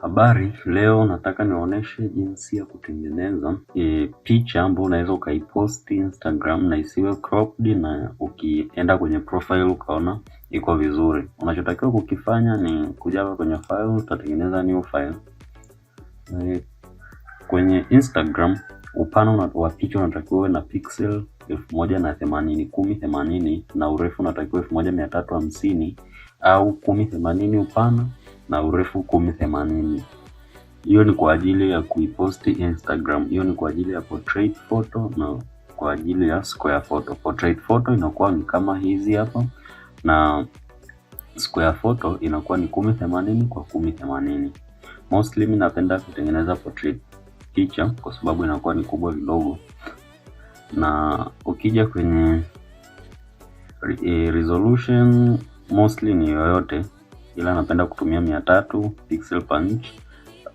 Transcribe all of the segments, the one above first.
Habari, leo nataka niwaoneshe jinsi ya kutengeneza picha ambayo unaweza ukaiposti Instagram na isiwe cropped, na ukienda kwenye profile ukaona iko vizuri. Unachotakiwa kukifanya ni kuja hapa kwenye file, utatengeneza new file. Kwenye Instagram upana wa picha unatakiwa uwe na pixel 1080 na urefu unatakiwa 1350 au 1080 upana na urefu 1080. Hiyo ni kwa ajili ya kuiposti Instagram. Hiyo ni kwa ajili ya portrait photo na kwa ajili ya square photo. Portrait photo inakuwa ni kama hizi hapa, na square photo inakuwa ni 1080 kwa 1080. Mostly mimi napenda kutengeneza portrait picha kwa sababu inakuwa ni kubwa kidogo, na ukija kwenye resolution mostly ni yoyote, ila napenda kutumia 300 pixel per inch.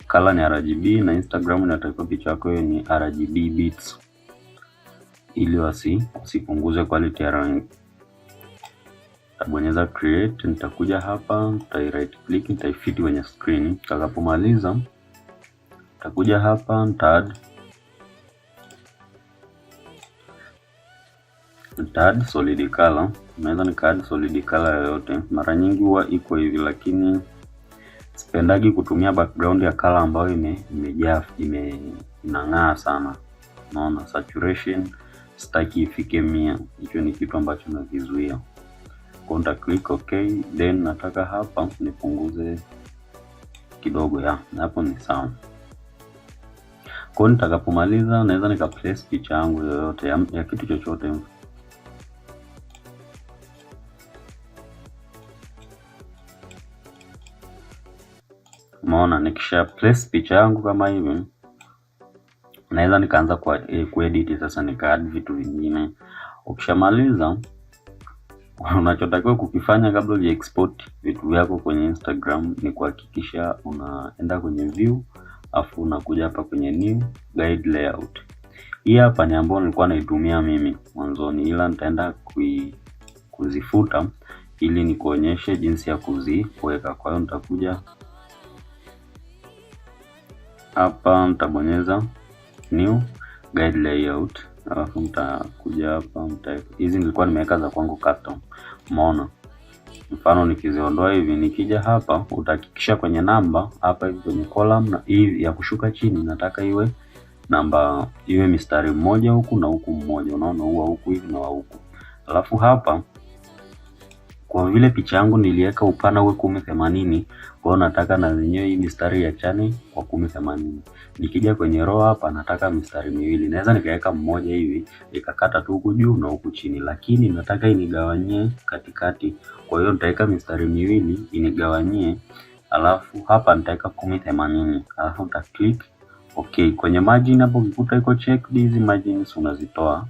Color ni RGB na Instagram inatakiwa picha yako hiyo ni RGB bits ili wasipunguze quality ya rangi. Tabonyeza create, nitakuja hapa, nitai right click, nitaifit kwenye screen. Nitakapomaliza nitakuja hapa, nita add solid color. Naweza nika add solid color yoyote, mara nyingi huwa iko hivi, lakini sipendagi kutumia background ya color ambayo imejaa inang'aa sana. Unaona, saturation sitaki ifike 100. Hicho ni kitu ambacho nakizuia. Kwa nita click okay, then nataka hapa nipunguze kidogo na hapo ni sawa. Kwa nitakapomaliza naweza nika place picha yangu yoyote ya kitu chochote. Umeona, nikisha place picha yangu kama hivi, naweza nikaanza kuedit sasa, nika add vitu vingine. Ukishamaliza, unachotakiwa kukifanya kabla ya export vitu vyako kwenye Instagram ni kuhakikisha unaenda kwenye view, afu unakuja hapa kwenye new guide layout. Hii hapa ni ambayo nilikuwa naitumia mimi mwanzoni, ila nitaenda kuzifuta ili nikuonyeshe jinsi ya kuziweka. Kwa hiyo nitakuja hapa, nitabonyeza new guide layout, alafu nitakuja hapa, hizi nilikuwa nimeweka za kwangu custom. Umeona, mfano nikiziondoa hivi, nikija hapa utahakikisha kwenye namba hapa hivi kwenye column na hivi ya kushuka chini, nataka iwe namba, iwe mistari mmoja huku na huku mmoja. Unaona, huku hivi na huku. Alafu hapa kwa vile picha yangu niliweka upana uwe 1080, kwa hiyo nataka na zenyewe hii mistari ya chani kwa 1080. Nikija kwenye row hapa nataka mistari miwili. Naweza nikaweka mmoja hivi nikakata tu huku juu na huku chini, lakini nataka inigawanyie katikati. Kwa hiyo nitaweka mistari miwili inigawanyie, alafu hapa nitaweka 1080. Alafu nita click okay. Kwenye margin hapo ukikuta iko checked, hizi margins unazitoa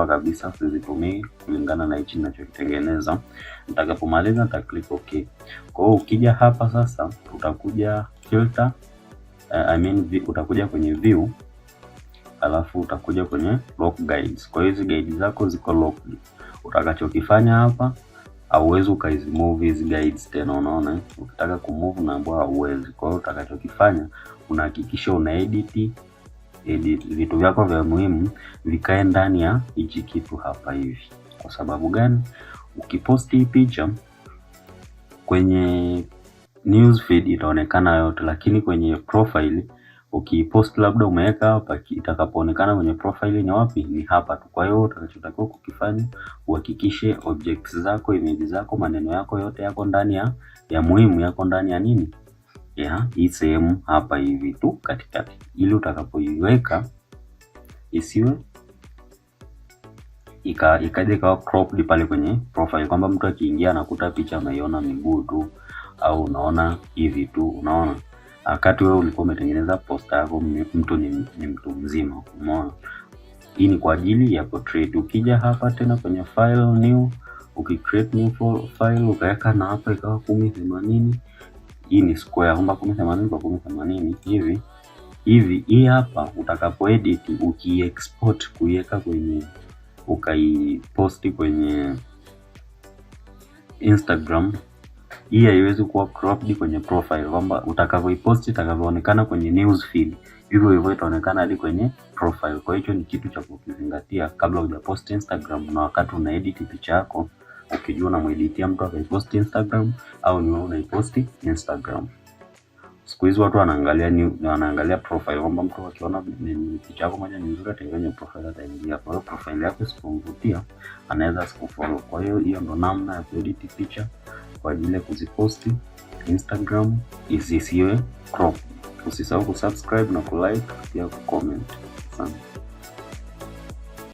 kabisa, usizitumie kulingana na hichi ninachokitengeneza. Nitakapomaliza nita click okay. Kwa hiyo ukija hapa sasa utakuja filter, utakuja kwenye view, alafu utakuja kwenye lock guides. Kwa hiyo hizi guides zako ziko locked. Utakachokifanya hapa, hauwezi ukazimove hizi guides tena. Unaona, ukitaka kumove na ambao hauwezi. Kwa hiyo utakachokifanya, unahakikisha una edit vitu vyako vya muhimu vikae ndani ya hichi kitu hapa hivi. Kwa sababu gani? Ukiposti picha kwenye news feed itaonekana yote, lakini kwenye profile ukipost labda umeweka hapa, itakapoonekana kwenye profile ni wapi? Ni hapa tu. Kwa hiyo utakachotakiwa kukifanya, uhakikishe objects zako, image zako, maneno yako yote yako ndani ya muhimu, yako ndani ya nini? Ya hii sehemu hapa hivi tu katikati, ili utakapoiweka isiwe ikaje ikawa cropped pale kwenye profile, kwamba mtu akiingia anakuta picha anaiona miguu tu au unaona hivi tu. Unaona, wakati wewe ulikuwa umetengeneza posta yako mtu ni mtu mzima. Umeona, hii ni kwa ajili ya portrait. Ukija hapa tena kwenye file new, ukicreate new file ukaweka na hapa ikawa 1080. Hii ni square, kwamba 1080 kwa 1080 hivi. Hii hapa utakapo edit, ukiexport kuiweka kwenye, ukaiposti kwenye Instagram, Hii haiwezi kuwa cropped kwenye profile, kwamba utakavyoipost itakavyoonekana kwenye news feed hivyo hivyo itaonekana hadi kwenye profile. Kwa hiyo ni kitu cha kukizingatia kabla hujapost Instagram, na wakati una edit picha yako ukijua unamueditia mtu akaipost Instagram au ni wewe unaiposti Instagram. Siku hizi watu wanaangalia profile, kwamba mtu akiona picha yako moja ni nzuri ataingia profile ataingia. Kwa hiyo profile yako isipomvutia anaweza asikufollow. Kwa hiyo hiyo ndo namna ya kuedit picha kwa ajili ya kuziposti Instagram zisiwe crop. Usisahau kusubscribe na kulike pia kucomment. Asante.